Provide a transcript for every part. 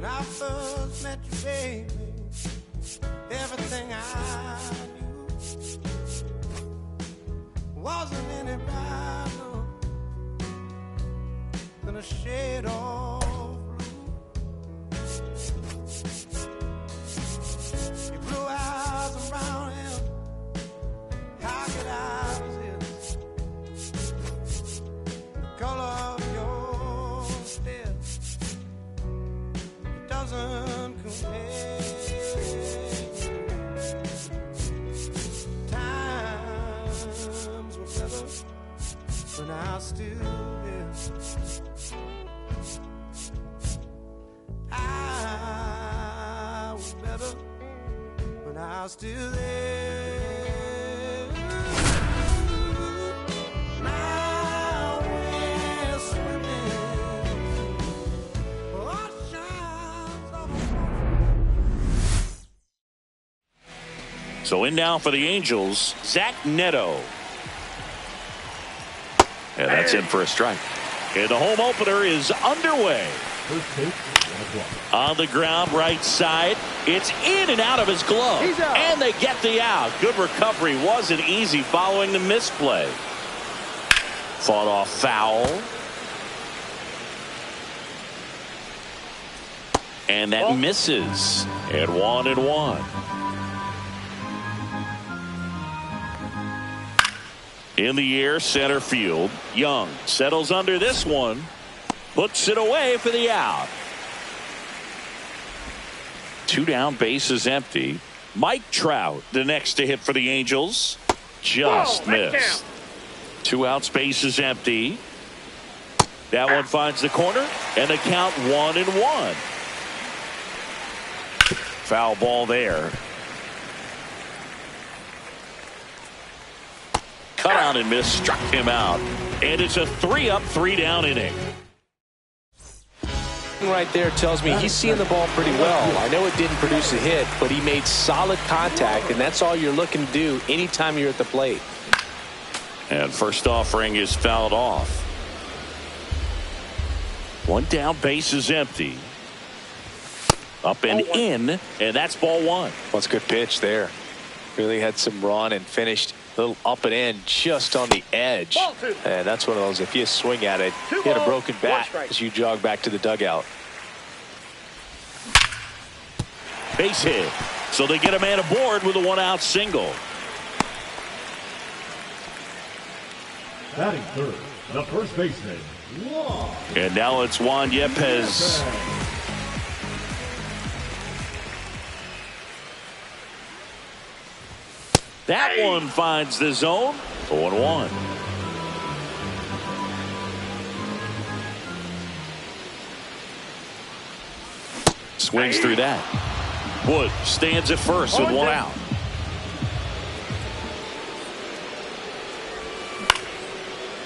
I first met you, baby, everything I knew wasn't any brighter than a shade of blue. Your blue eyes and brown hair, how could I resist the color of your stare? It doesn't compare. Times were better when I still live. I was better when I still live. Now we're swimming oceans of. So in now for the Angels, Zach Neto. And that's in for a strike. And the home opener is underway. On the ground, right side. It's in and out of his glove. And they get the out. Good recovery. Wasn't easy following the misplay. Fought off foul. And that misses. And 1-1. In the air, center field. Young settles under this one. Puts it away for the out. 2 down, bases empty. Mike Trout, the next to hit for the Angels. Just missed. 2 outs, bases empty. That one finds the corner, and the count 1-1. Foul ball there. Cut out and miss, struck him out. And it's a 3-up, 3-down inning. Right there tells me he's seeing the ball pretty well. I know it didn't produce a hit, but he made solid contact, and that's all you're looking to do anytime you're at the plate. And first offering is fouled off. 1 down, base is empty. Up and in, and that's ball 1. Well, it's a good pitch there. Really had some run and finished a little up and in just on the edge. And that's one of those, if you swing at it, you hit a broken bat as you jog back to the dugout. Base hit. So they get a man aboard with a 1-out single. Batting third, the first baseman, Juan. And now it's Juan Yepez. That one finds the zone. 0-1. Swings through that. Wood stands at first with 1 out.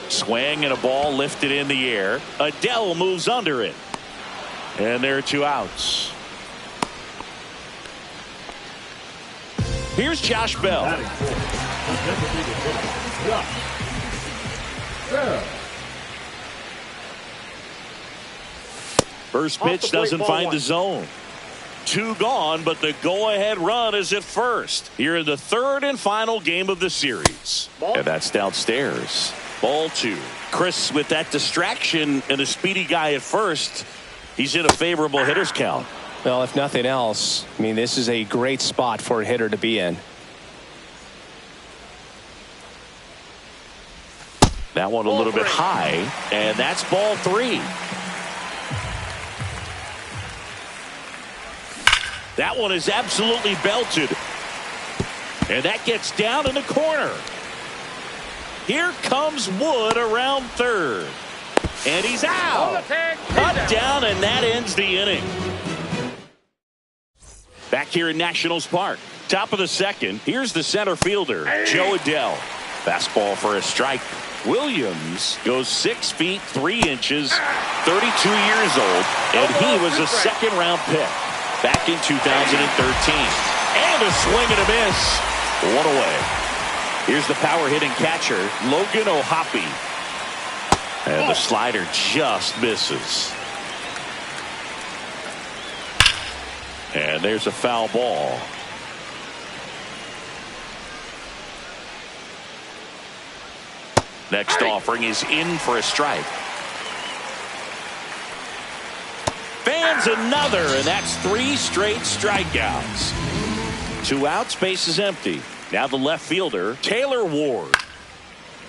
Swing and a ball lifted in the air. Adele moves under it. And there are 2 outs. Here's Josh Bell. First pitch doesn't find the zone. 2 gone, but the go-ahead run is at first. Here in the 3rd and final game of the series. And that's downstairs. Ball 2. Chris, with that distraction and a speedy guy at first, he's in a favorable hitter's count. Well, if nothing else, I mean, this is a great spot for a hitter to be in. That one a little bit high, and that's ball 3. That one is absolutely belted. And that gets down in the corner. Here comes Wood around third. And he's out. Cut down, and that ends the inning. Back here in Nationals Park. Top of the second. Here's the center fielder, Joe Adele. Fastball for a strike. Williams goes 6 feet 3 inches, 32 years old, and he was a second-round pick back in 2013. And a swing and a miss. 1 away. Here's the power-hitting catcher, Logan O'Hoppe. And the slider just misses. And there's a foul ball. Next offering is in for a strike. Fans another, and that's 3 straight strikeouts. 2 outs, base is empty. Now the left fielder, Taylor Ward.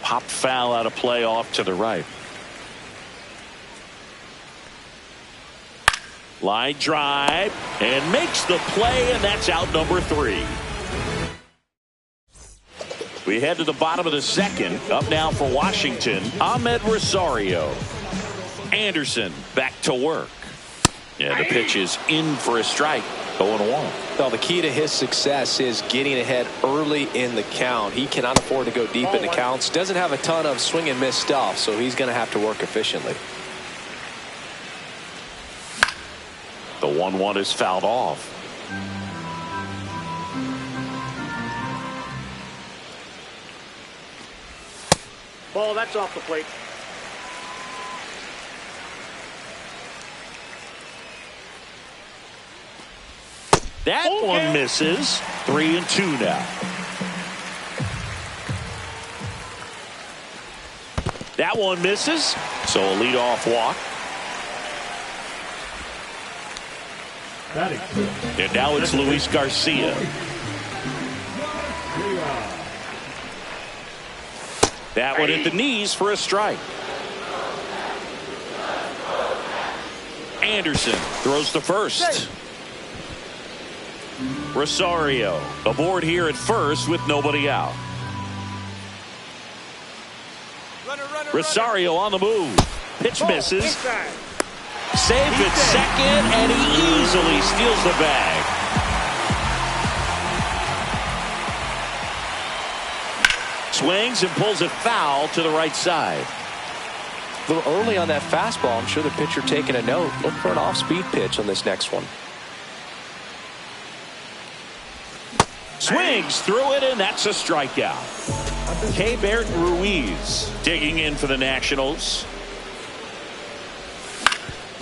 Popped foul out of play off to the right. Line drive, and makes the play, and that's out number 3. We head to the bottom of the second. Up now for Washington, Ahmed Rosario. Anderson back to work. And the pitch is in for a strike. 0-1. Well, the key to his success is getting ahead early in the count. He cannot afford to go deep in the counts. Doesn't have a ton of swing and miss stuff, so he's going to have to work efficiently. The 1-1 is fouled off. Ball, that's off the plate. That one misses. 3-2 now. That one misses. So a leadoff walk. And now it's Luis Garcia. That one at the knees for a strike. Anderson throws to first. Rosario aboard here at first with nobody out. Rosario on the move. Pitch misses. Saved at second, and he easily steals the bag. Swings and pulls it foul to the right side. A little early on that fastball. I'm sure the pitcher taking a note. Look for an off-speed pitch on this next one. Swings through it, and that's a strikeout. Keibert Ruiz digging in for the Nationals.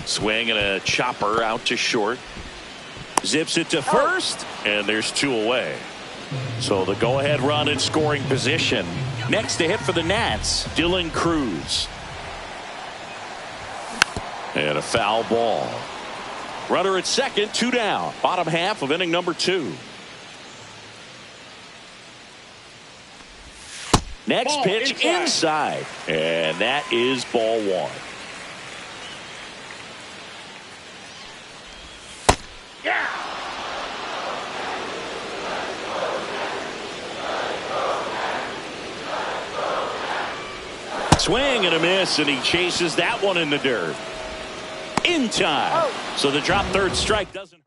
Swing and a chopper out to short. Zips it to first, and there's 2 away. So the go-ahead run in scoring position. Next to hit for the Nats, Dylan Cruz. And a foul ball. Runner at second, 2 down. Bottom half of inning number 2. Next pitch inside. And that is ball 1. Yeah. Swing and a miss, and he chases that one in the dirt. In time. So the drop third strike doesn't hurt.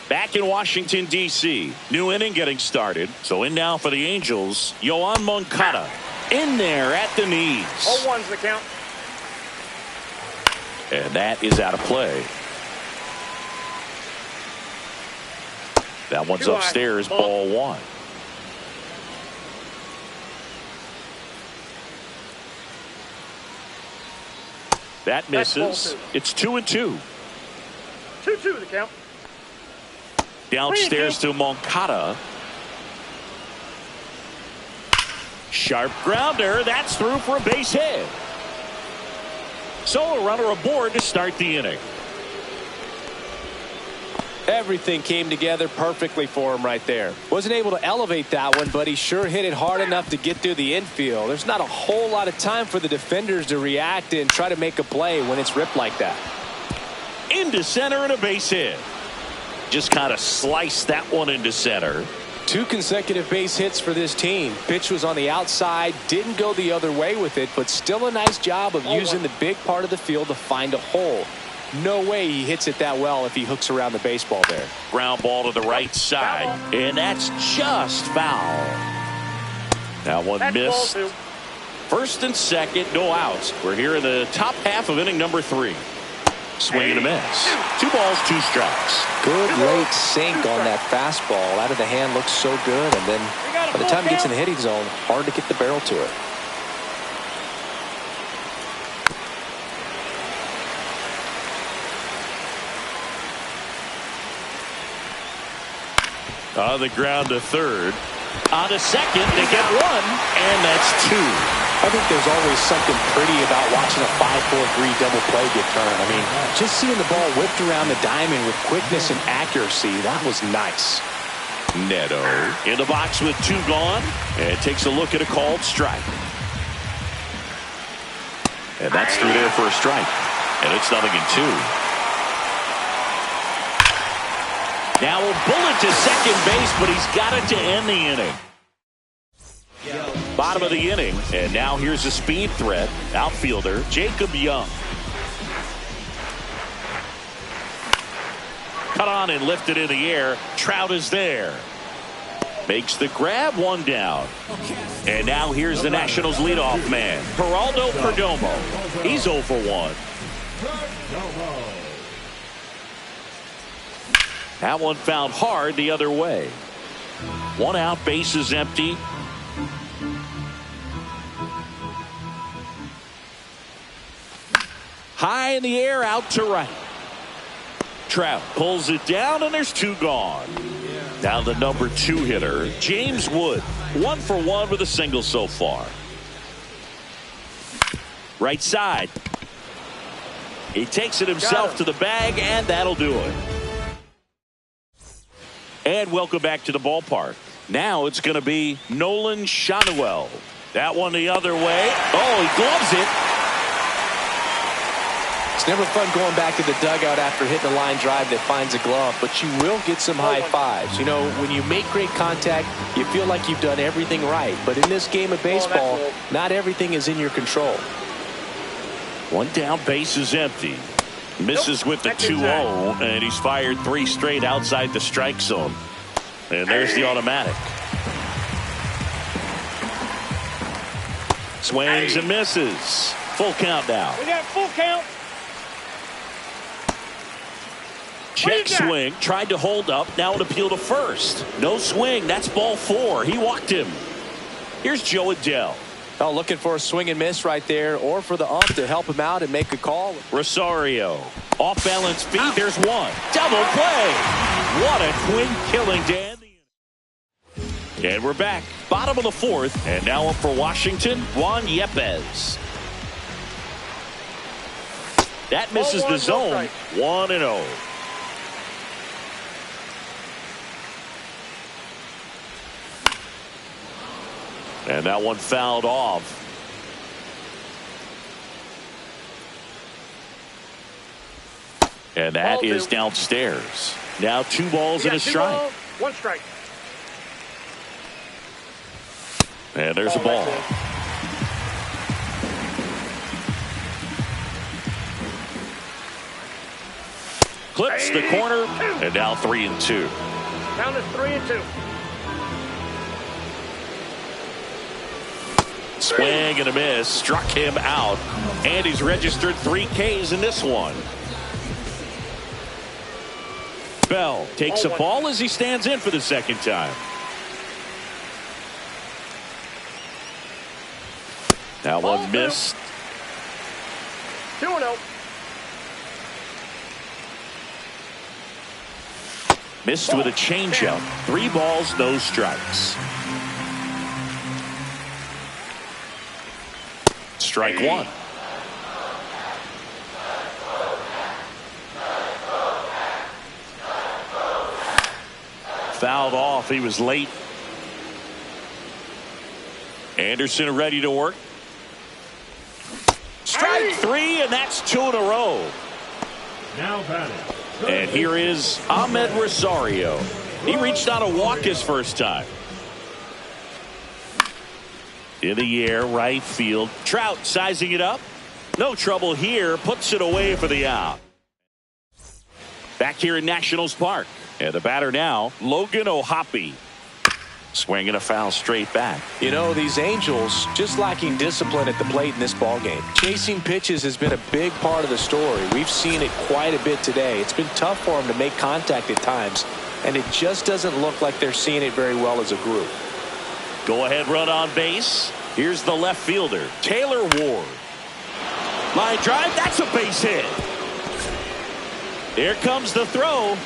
Back in Washington, D.C. New inning getting started. So in now for the Angels, Yoan Moncada. In there at the knees. 0-1's the count. And that is out of play. That one's upstairs, ball 1. That misses. It's 2-2. 2-2 the count. Downstairs to Moncada. Sharp grounder. That's through for a base hit. So a runner aboard to start the inning. Everything came together perfectly for him right there. Wasn't able to elevate that one, but he sure hit it hard enough to get through the infield. There's not a whole lot of time for the defenders to react and try to make a play when it's ripped like that. Into center and a base hit. Just kind of sliced that one into center. 2 consecutive base hits for this team. Pitch was on the outside, didn't go the other way with it, but still a nice job of using the big part of the field to find a hole. No way he hits it that well if he hooks around the baseball there. Ground ball to the right side, and that's just foul. That one missed. First and second, no outs. We're here in the top half of inning number 3. Swing and a miss. 2 balls, 2 strikes. Good late sink on that fastball. Out of the hand looks so good, and then by the time he gets in the hitting zone, hard to get the barrel to it. On the ground to third. On to second. They get one, and that's two. I think there's always something pretty about watching a 5-4-3 double play get turned. I mean, just seeing the ball whipped around the diamond with quickness and accuracy, that was nice. Neto in the box with two gone, and takes a look at a called strike. And that's through there for a strike. And it's 0-2. Now a bullet to second base, but he's got it to end the inning. Bottom of the inning, and now here's a speed threat. Outfielder Jacob Young. Cut on and lifted in the air. Trout is there. Makes the grab, one down. And now here's the Nationals leadoff man, Geraldo Perdomo. He's 0 for 1. That one fouled hard the other way. One out, base is empty. High in the air, out to right. Trout pulls it down, and there's two gone. Now the number 2 hitter, James Wood. 1 for 1 with a single so far. Right side. He takes it himself to the bag, and that'll do it. And welcome back to the ballpark. Now it's going to be Nolan Schanuel. That one the other way. Oh, he gloves it. It's never fun going back to the dugout after hitting a line drive that finds a glove, but you will get some high fives. You know, when you make great contact, you feel like you've done everything right. But in this game of baseball, not everything is in your control. One down, base is empty. Misses with the 2-0, and he's fired 3 straight outside the strike zone. And there's the automatic. Swings and misses. Full count now. We got full count. Check swing. Tried to hold up. Now an appeal to first. No swing. That's ball 4. He walked him. Here's Joe Adele. Oh, looking for a swing and miss right there, or for the ump to help him out and make a call. Rosario. Off balance feet. There's one. Double play. What a twin killing to end the inning. And we're back. Bottom of the 4th. And now up for Washington, Juan Yepez. That misses the zone. 1-0. And that one fouled off. And that is downstairs. Now 2 balls and a strike. 1 strike. And there's a ball. Clips the corner, and now 3-2. Count is 3-2. Swing and a miss, struck him out, and he's registered 3 Ks in this one. Bell takes a ball as he stands in for the second time. That one missed. 2-0. Missed with a changeup. 3 balls, no strikes. Strike 1. Fouled off. He was late. Anderson ready to work. Strike 3, and that's 2 in a row. Now batting. And here is Ahmed Rosario. He reached out a walk his first time. In the air, right field. Trout sizing it up. No trouble here. Puts it away for the out. Back here in Nationals Park. And the batter now, Logan O'Hoppe. Swinging a foul straight back. You know, these Angels just lacking discipline at the plate in this ballgame. Chasing pitches has been a big part of the story. We've seen it quite a bit today. It's been tough for them to make contact at times, and it just doesn't look like they're seeing it very well as a group. Go ahead run on base. Here's the left fielder, Taylor Ward. Line drive, that's a base hit. Here comes the throw.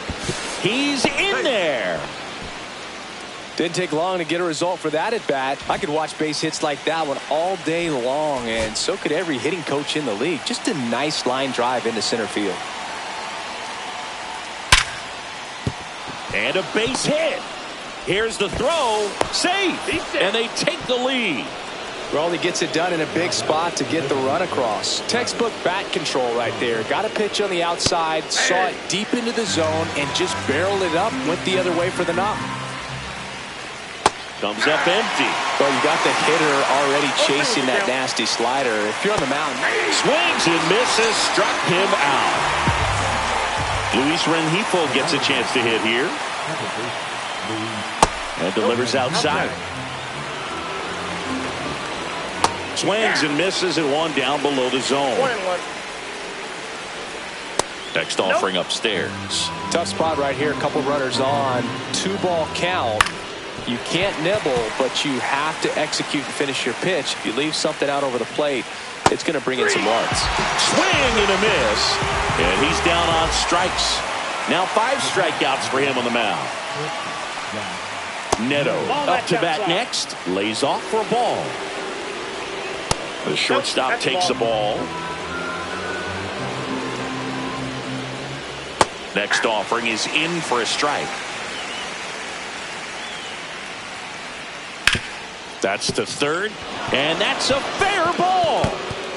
He's in there. Didn't take long to get a result for that at bat. I could watch base hits like that one all day long, and so could every hitting coach in the league. Just a nice line drive into center field. And a base hit. Here's the throw. Safe. And they take the lead. Well, he gets it done in a big spot to get the run across. Textbook bat control right there. Got a pitch on the outside, saw it deep into the zone, and just barreled it up, went the other way for the knock. Comes up empty. Well, you got the hitter already chasing that nasty slider. If you're on the mound, swings and misses, struck him out. Luis Rengifo gets a chance to hit here. And delivers outside. Swings and misses at one down below the zone. Next offering upstairs. Tough spot right here. A couple runners on. 2-ball count. You can't nibble, but you have to execute and finish your pitch. If you leave something out over the plate, it's going to bring in some runs. Swing and a miss. And he's down on strikes. Now 5 strikeouts for him on the mound. Neto up to bat next. Lays off for a ball. The shortstop takes the ball. Next offering is in for a strike. That's to third. And that's a fair ball.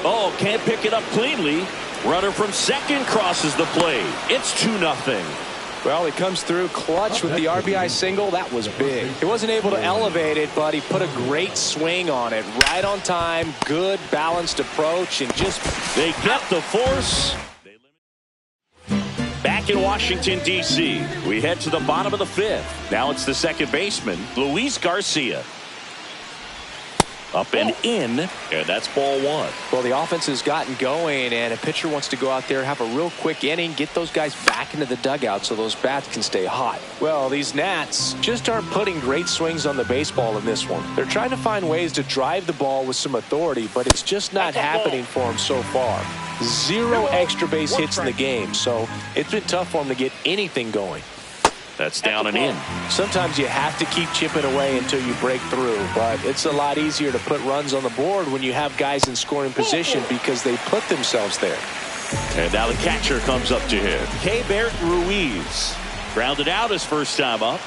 Oh, can't pick it up cleanly. Runner from second crosses the plate. It's 2-0. Well, he comes through clutch with the RBI single. That was big. He wasn't able to elevate it, but he put a great swing on it. Right on time, good balanced approach, and just... They get the force. Back in Washington, D.C., we head to the bottom of the 5th. Now it's the second baseman, Luis Garcia. Up and in, and that's ball 1. Well, the offense has gotten going, and a pitcher wants to go out there, have a real quick inning, get those guys back into the dugout so those bats can stay hot. Well, these Nats just aren't putting great swings on the baseball in this one. They're trying to find ways to drive the ball with some authority, but it's just not happening for them so far. 0 extra base hits in the game, so it's been tough for them to get anything going. That's down and in. Sometimes you have to keep chipping away until you break through, but it's a lot easier to put runs on the board when you have guys in scoring position because they put themselves there. And now the catcher comes up to him. Keibert Ruiz grounded out his first time up.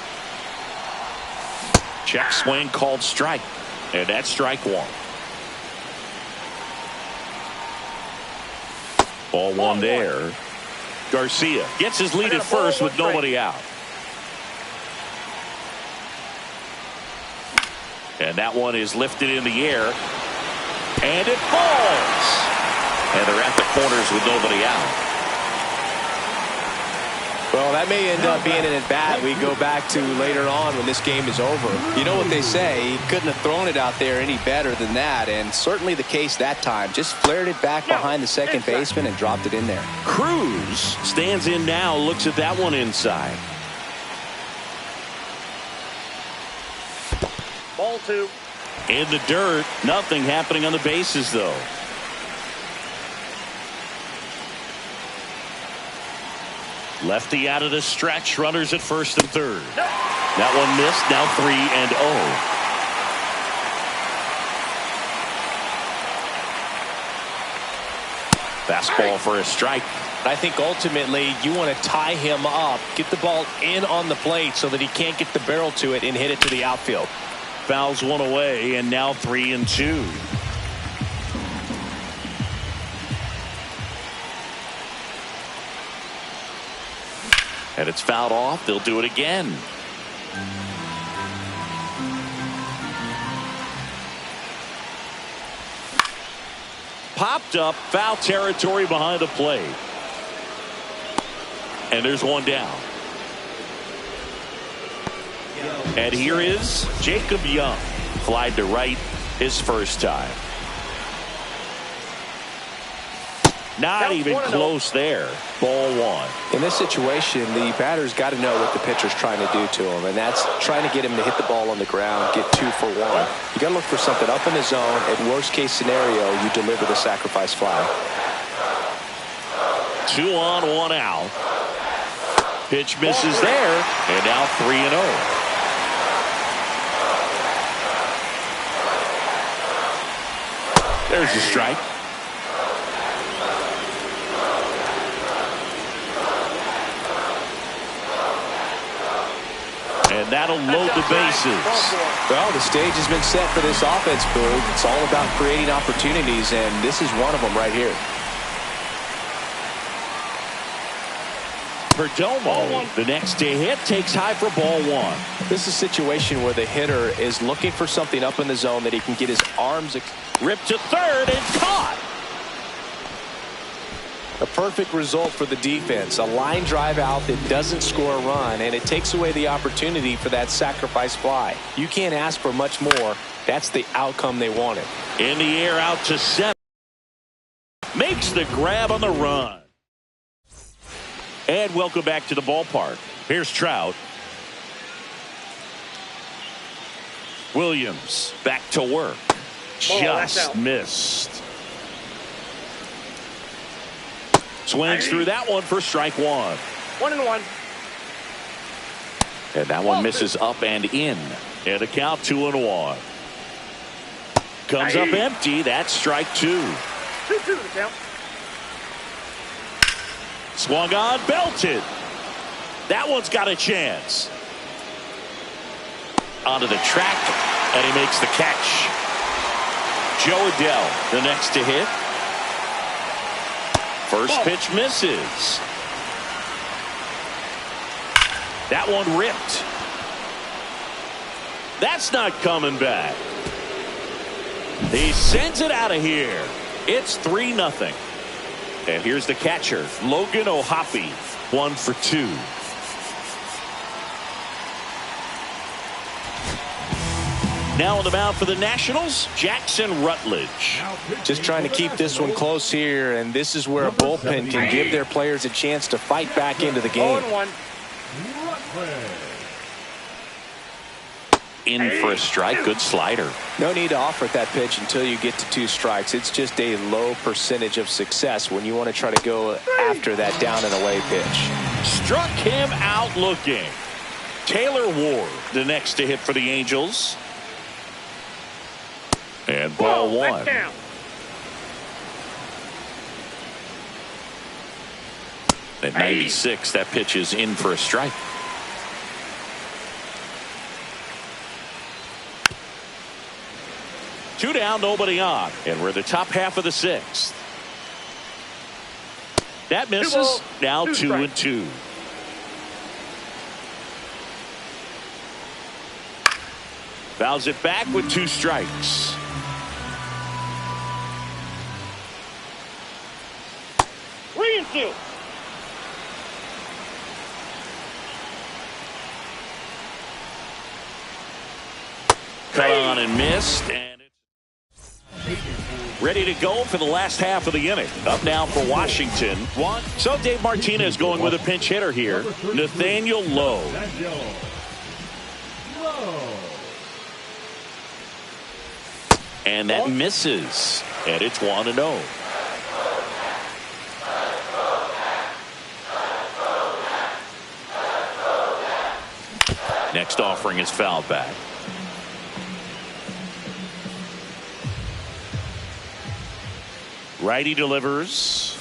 Check swing called strike, and that's strike 1. Ball 1 there. Garcia gets his lead at first with nobody out. And that one is lifted in the air. And it falls. And they're at the corners with nobody out. Well, that may end up being an at-bat we go back to later on when this game is over. You know what they say, he couldn't have thrown it out there any better than that, and certainly the case that time. Just flared it back behind the second baseman and dropped it in there. Cruz stands in now, looks at that one inside. Ball 2. In the dirt, nothing happening on the bases, though. Lefty out of the stretch, runners at first and third. That one missed, now 3-0. Fastball for a strike. I think ultimately you want to tie him up, get the ball in on the plate so that he can't get the barrel to it and hit it to the outfield. Fouls one away, and now 3-2. And it's fouled off. They'll do it again. Popped up, foul territory behind the plate. And there's one down. And here is Jacob Young. Flied to right his first time. Not even close there. Ball 1. In this situation, the batter's got to know what the pitcher's trying to do to him, and that's trying to get him to hit the ball on the ground, get 2 for 1. You got to look for something up in the zone. At worst case scenario, you deliver the sacrifice fly. 2 on, 1 out. Pitch misses there, and now 3-0. There's the strike. And that'll load the bases. Well, the stage has been set for this offense, Boog. It's all about creating opportunities, and this is one of them right here. Perdomo, the next to hit, takes high for ball one. This is a situation where the hitter is looking for something up in the zone that he can get his arms. Ripped to third and caught. A perfect result for the defense. A line drive out that doesn't score a run, and it takes away the opportunity for that sacrifice fly. You can't ask for much more. That's the outcome they wanted. In the air out to center. Makes the grab on the run. And welcome back to the ballpark. Here's Trout. Williams back to work. Just missed. Swings through that one for strike one. 1-1. And that one misses up and in. And a count 2-1. Comes up empty. That's strike two. 2-2 the count. Swung on, belted. That one's got a chance. Onto the track, and he makes the catch. Joe Adell, the next to hit. First pitch misses. That one ripped. That's not coming back. He sends it out of here. It's 3-0. And here's the catcher, Logan O'Hoppe, 1 for 2. Now on the mound for the Nationals, Jackson Rutledge. Just trying to keep this one close here, and this is where a bullpen can give their players a chance to fight back into the game. 0-1. In for a strike, good slider. No need to offer that pitch until you get to 2 strikes. It's just a low percentage of success when you want to try to go after that down and away pitch. Struck him out looking. Taylor Ward, the next to hit for the Angels. And ball one. At 96, that pitch is in for a strike. Two down, nobody on. And we're the top half of the 6th. That misses. Now 2-2. Fouls it back with 2 strikes. Reinfield. Cut on and missed. And ready to go for the last half of the inning. Up now for Washington. So Dave Martinez going with a pinch hitter here. Nathaniel Lowe. And that misses. And it's 1-0. Next offering is fouled back. Righty delivers.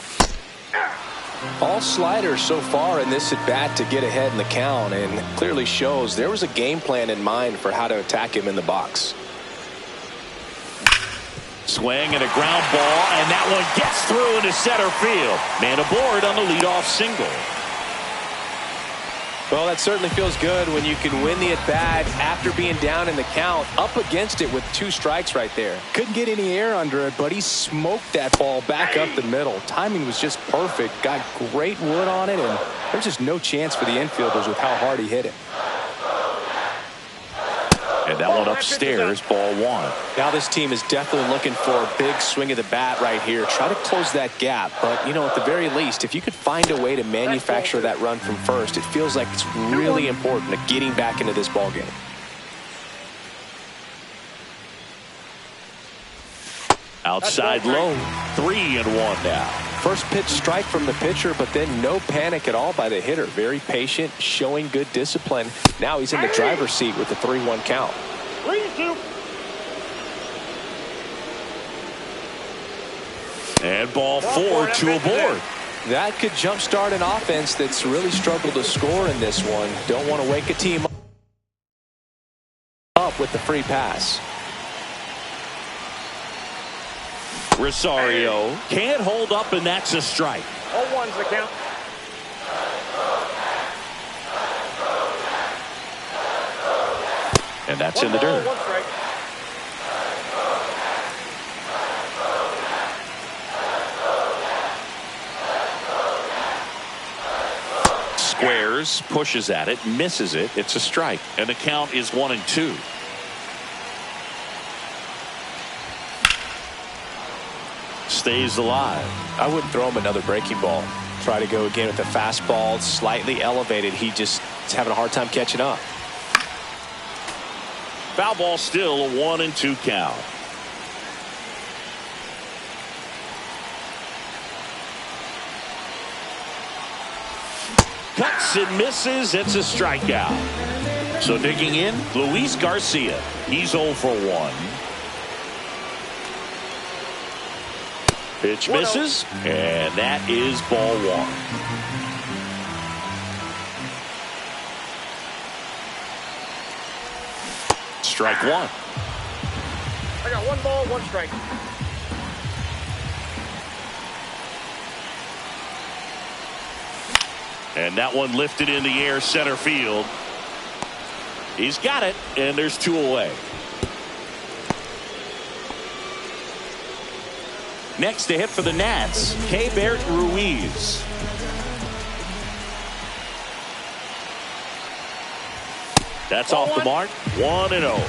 All sliders so far in this at bat to get ahead in the count, and clearly shows there was a game plan in mind for how to attack him in the box. Swing and a ground ball, and that one gets through into center field. Man aboard on the leadoff single. Well, that certainly feels good when you can win the at-bat after being down in the count, up against it with 2 strikes right there. Couldn't get any air under it, but he smoked that ball back up the middle. Timing was just perfect. Got great wood on it, and there's just no chance for the infielders with how hard he hit it. And that one upstairs, ball one. Now this team is definitely looking for a big swing of the bat right here. Try to close that gap. But, you know, at the very least, if you could find a way to manufacture that run from first, it feels like it's really important to getting back into this ballgame. Outside low, 3-1 now. First pitch strike from the pitcher, but then no panic at all by the hitter. Very patient, showing good discipline. Now he's in the driver's seat with the 3-1 count. 3-2. And ball four to a board. That could jumpstart an offense that's really struggled to score in this one. Don't want to wake a team up with the free pass. Rosario can't hold up, and that's a strike. 0-1's the count. And that's in the dirt. 1 strike. Squares, pushes at it, misses it. It's a strike. And the count is 1-2. Stays alive. I wouldn't throw him another breaking ball. Try to go again with the fastball, slightly elevated. He just is having a hard time catching up. Foul ball, still a 1-2 count. Cuts and misses. It's a strikeout. So digging in, Luis Garcia. He's 0 for 1. Pitch misses, and that is ball 1. Strike 1. I got 1 ball, 1 strike. And that one lifted in the air, center field. He's got it, and there's 2 away. Next to hit for the Nats, Keibert Ruiz. That's off the mark. 1-0.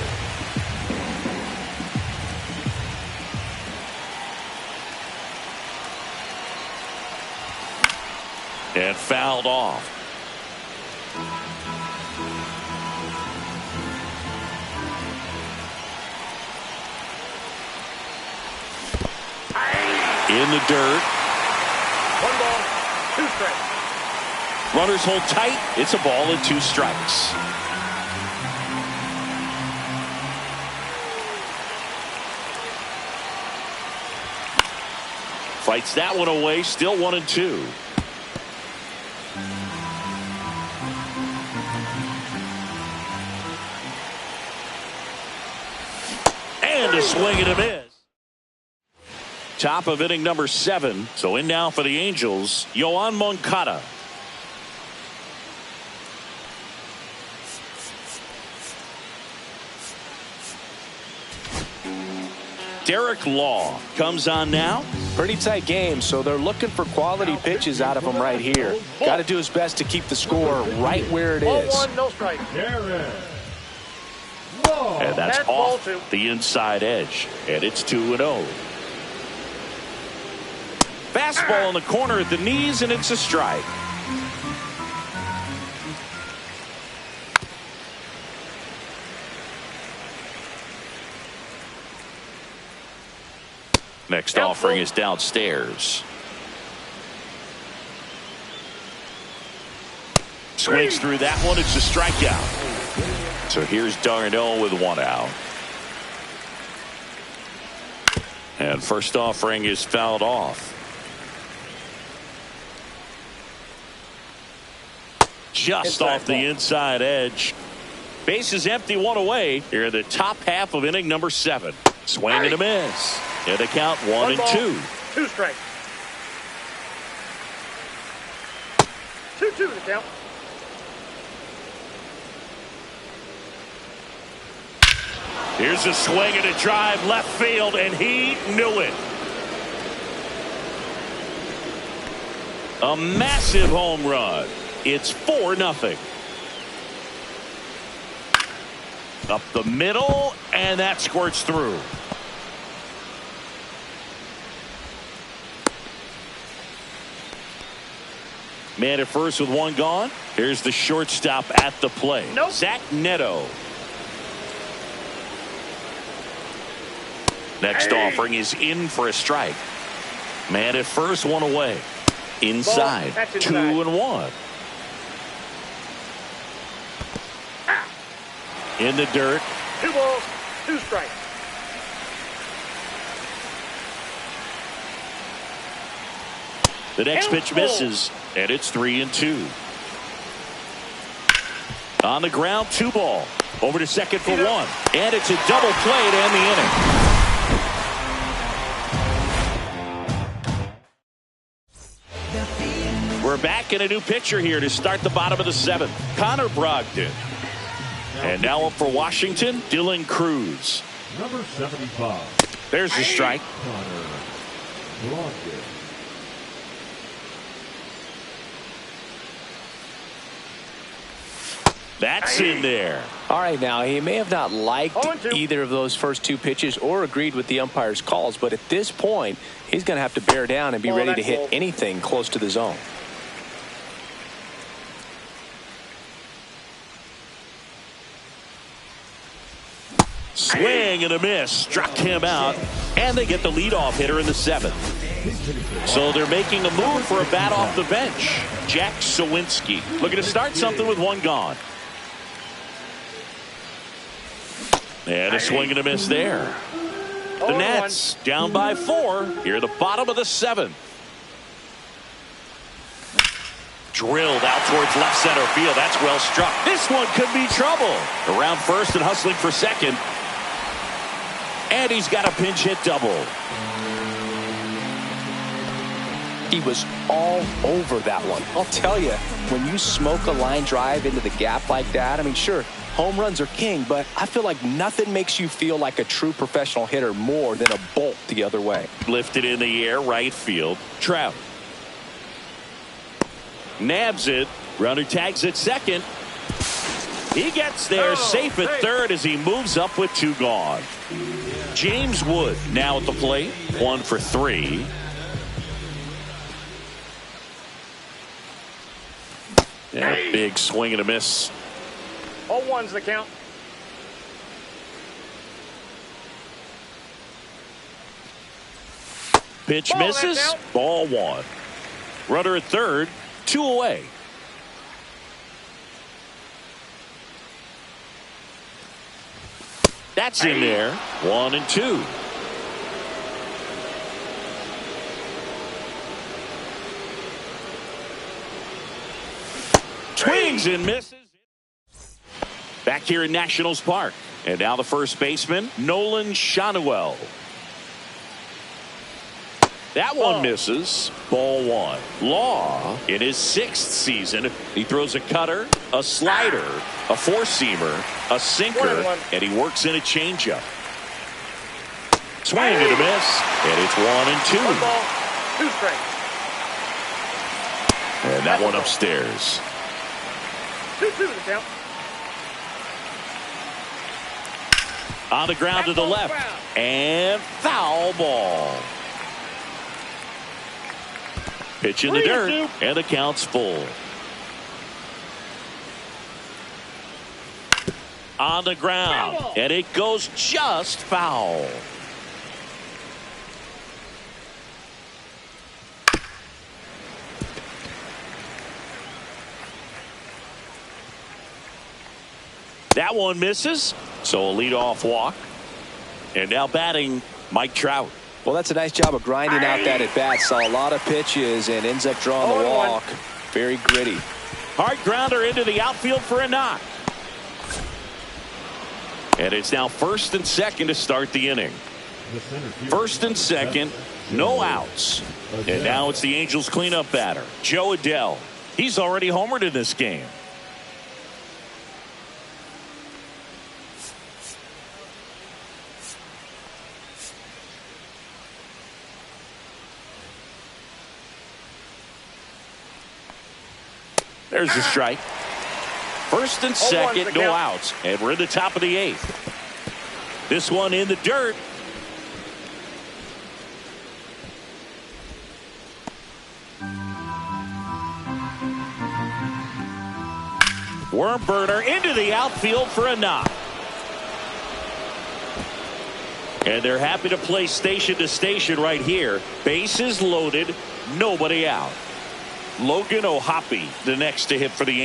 And fouled off. In the dirt. 1 ball, 2 strikes. Runners hold tight. It's a ball and 2 strikes. Fights that one away. Still 1-2. And a swing and a miss. Top of inning number 7. So in now for the Angels, Yoan Moncada. Derek Law comes on now. Pretty tight game, so they're looking for quality pitches out of him right here. Got to do his best to keep the score right where it is. 0-1, no strike. And that's off the inside edge. And it's 2-0. Fastball in the corner at the knees, and it's a strike. Next offering is downstairs. Swings through that one. It's a strikeout. So here's Darno with 1 out. And first offering is fouled off. Just off the inside edge. Base is empty, 1 away. Here in the top half of inning number 7. Swing and a miss. And the count 1-2. 2 strikes. 2-2 the count. Here's a swing and a drive left field, and he knew it. A massive home run. It's 4-0. Up the middle, and that squirts through. Man at first with 1 gone. Here's the shortstop at the plate. Zach Neto. Next offering is in for a strike. Man at first, 1 away. Inside. 2-1. In the dirt. 2 balls, 2 strikes. The next pitch misses, and it's 3-2. On the ground, 2 ball. Over to second for 1. And it's a double play to end the inning. We're back in a new pitcher here to start the bottom of the 7th. Connor Brogdon. And now up for Washington, Dylan Cruz. Number 75. There's the strike. Connor Brogdon. That's in there. All right, now he may have not liked either of those first 2 pitches or agreed with the umpire's calls, but at this point, he's going to have to bear down and be ready to hit anything close to the zone. Swing and a miss. Struck him out. And they get the leadoff hitter in the 7th. So they're making a move for a bat off the bench. Jack Sawinski looking to start something with 1 gone. And a swing and a miss there. The Nats down by 4 here at the bottom of the 7th. Drilled out towards left center field. That's well struck. This one could be trouble. Around first and hustling for second. And he's got a pinch hit double. He was all over that one. I'll tell you, when you smoke a line drive into the gap like that, I mean, sure, home runs are king, but I feel like nothing makes you feel like a true professional hitter more than a bolt the other way. Lifted in the air, right field. Trout. Nabs it. Runner tags at second. He gets there safe at third as he moves up with 2 gone. James Wood now at the plate. 1 for 3. And a big swing and a miss. 0-1's the count. Pitch misses. Ball 1. Runner at third. 2 away. That's in there. 1-2. Swings and misses. Back here in Nationals Park. And now the first baseman, Nolan Shanuel. That one misses. Ball 1. Law in his 6th season. He throws a cutter, a slider, a 4-seamer, a sinker, and he works in a changeup. Swing and a miss, and it's 1-2. 1 ball, 2 strikes. And that one upstairs. 2-2 the count. On the ground to the left, and foul ball. Pitch in the dirt, and the count's full. On the ground, and it goes just foul. That one misses, so a leadoff walk. And now batting, Mike Trout. Well, that's a nice job of grinding out that at bat. Saw a lot of pitches and ends up drawing the walk. Very gritty. Hard grounder into the outfield for a knock. And it's now first and second to start the inning. First and second, no outs. And now it's the Angels cleanup batter, Joe Adell. He's already homered in this game. There's the strike. First and second, no outs. And we're in the top of the 8th. This one in the dirt. Worm burner into the outfield for a knock. And they're happy to play station to station right here. Bases loaded, nobody out. Logan O'Hoppe, the next to hit for the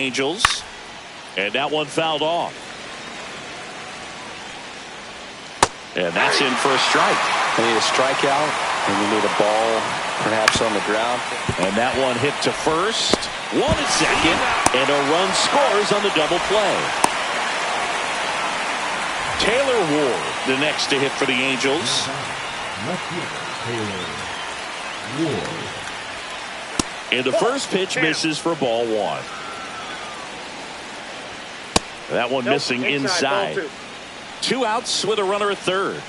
And that's in for a strike. You need a strikeout, and you need a ball perhaps on the ground. And that one hit to first, one at second, and a run scores on the double play. Taylor Ward, the next to hit for the Angels. And the first pitch misses for ball one. That one missing inside. 2 outs with a runner at third.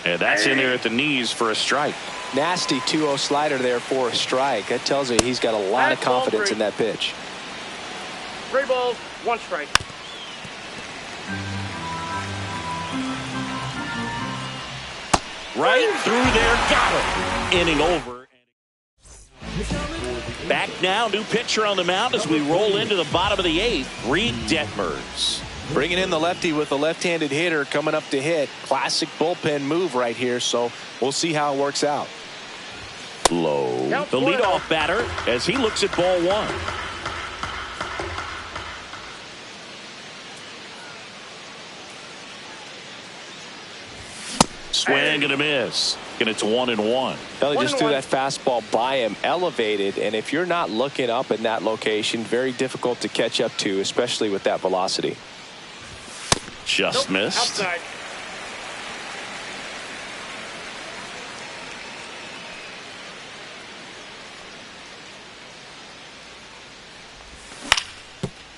And that's in there at the knees for a strike. Nasty 2-0 slider there for a strike. That tells you he's got a lot of confidence in that pitch. 3 balls, 1 strike. Right through there, got him. Inning over. Back now, new pitcher on the mound as we roll into the bottom of the 8th. Reed Detmers. Bringing in the lefty with a left-handed hitter coming up to hit. Classic bullpen move right here, so we'll see how it works out. Low, the leadoff batter, as he looks at ball one. Swing and a miss. And it's 1-1. Belly just threw that fastball by him, elevated, and if you're not looking up in that location, very difficult to catch up to, especially with that velocity. Just missed. Outside.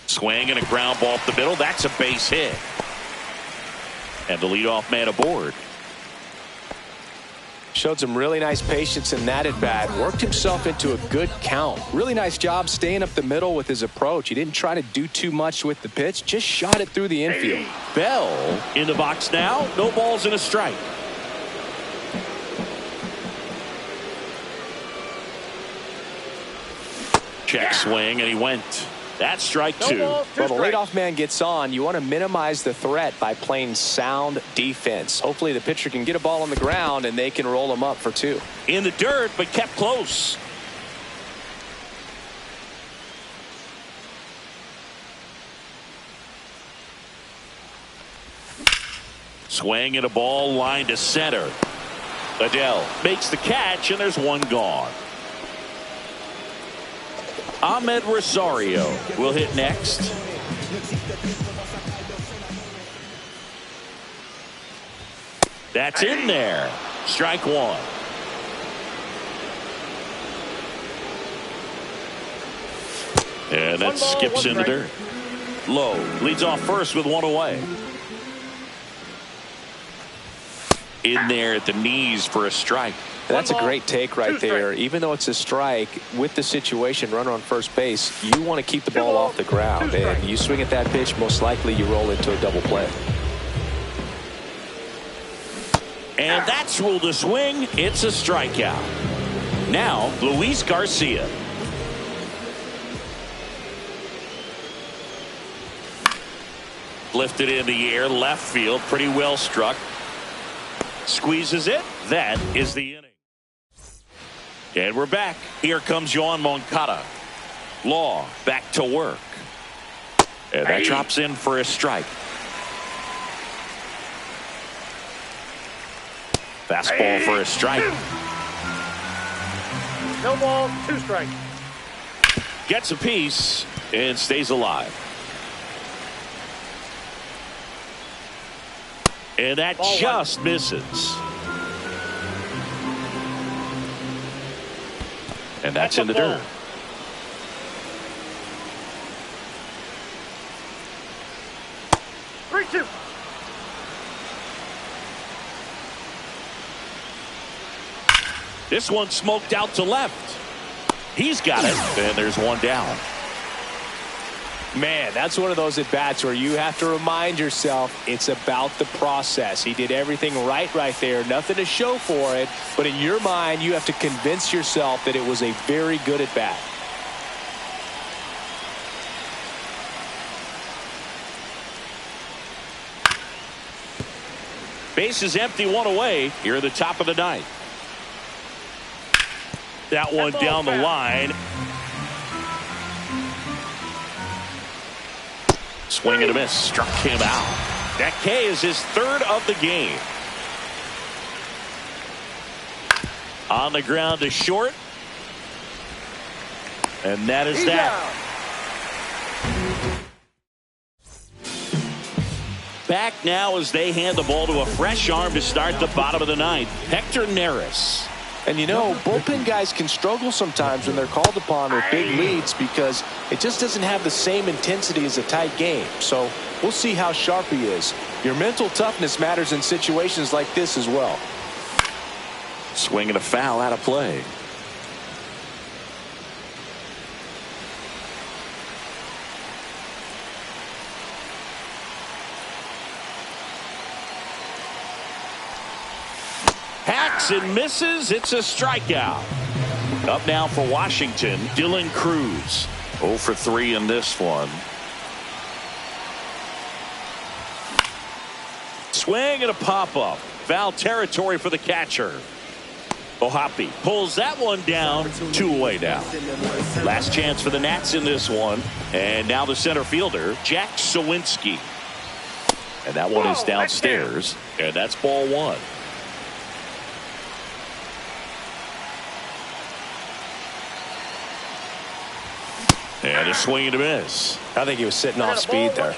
Swing and a ground ball up the middle. That's a base hit. And the leadoff man aboard. Showed some really nice patience in that at bat. Worked himself into a good count. Really nice job staying up the middle with his approach. He didn't try to do too much with the pitch. Just shot it through the infield. Bell in the box now. No balls and a strike. Check swing and he went. That's strike 2. Well, the leadoff man gets on. You want to minimize the threat by playing sound defense. Hopefully the pitcher can get a ball on the ground and they can roll him up for 2. In the dirt, but kept close. Swing and a ball line to center. Adele makes the catch and there's one gone. Ahmed Rosario will hit next. That's in there. Strike 1. And that skips in the dirt. Lowe leads off first with 1 away. In there at the knees for a strike. That's a great take right there. Even though it's a strike, with the situation, runner on first base, you want to keep the ball off the ground. And you swing at that pitch, most likely you roll into a double play. And that's ruled a swing. It's a strikeout. Now, Luis Garcia. Lifted in the air, left field, pretty well struck. Squeezes it. That is the inning. And we're back. Here comes Yoan Moncada. Law back to work. And that drops in for a strike. Fastball for a strike. No ball, 2 strikes. Gets a piece and stays alive. And that just misses. And that's in the dirt. Three, 2. This one smoked out to left. He's got it. And there's one down. Man, that's one of those at-bats where you have to remind yourself it's about the process. He did everything right there. Nothing to show for it. But in your mind, you have to convince yourself that it was a very good at-bat. Base is empty, 1 away. Here at the top of the 9th. That one down the line. Swing and a miss. Struck him out. That K is his 3rd of the game. On the ground to short. And that is that. Back now as they hand the ball to a fresh arm to start the bottom of the ninth. Hector Neris. And you know, bullpen guys can struggle sometimes when they're called upon with big leads because it just doesn't have the same intensity as a tight game. So we'll see how sharp he is. Your mental toughness matters in situations like this as well. Swing and a foul out of play. Hacks and misses. It's a strikeout. Up now for Washington, Dylan Cruz. 0 for 3 in this one. Swing and a pop-up. Foul territory for the catcher. Ohapi pulls that one down. 2 away now. Last chance for the Nats in this one. And now the center fielder, Jack Sawinski. And that one is downstairs. And that's ball 1. And a swing and a miss. I think he was sitting off speed there.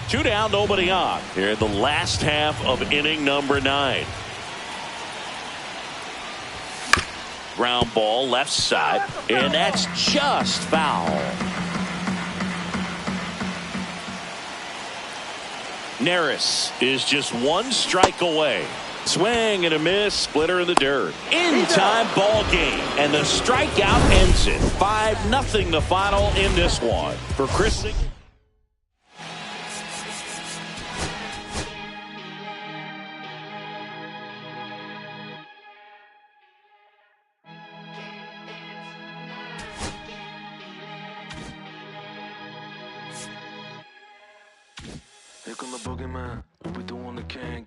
Two down, nobody on. Here in the last half of inning number 9. Ground ball left side, and that's just foul. Neris is just 1 strike away. Swing and a miss, splitter in the dirt. In time ball game, and the strikeout ends it. 5-0 the final in this one. For Chris. Here come the boogeyman. We doing the can.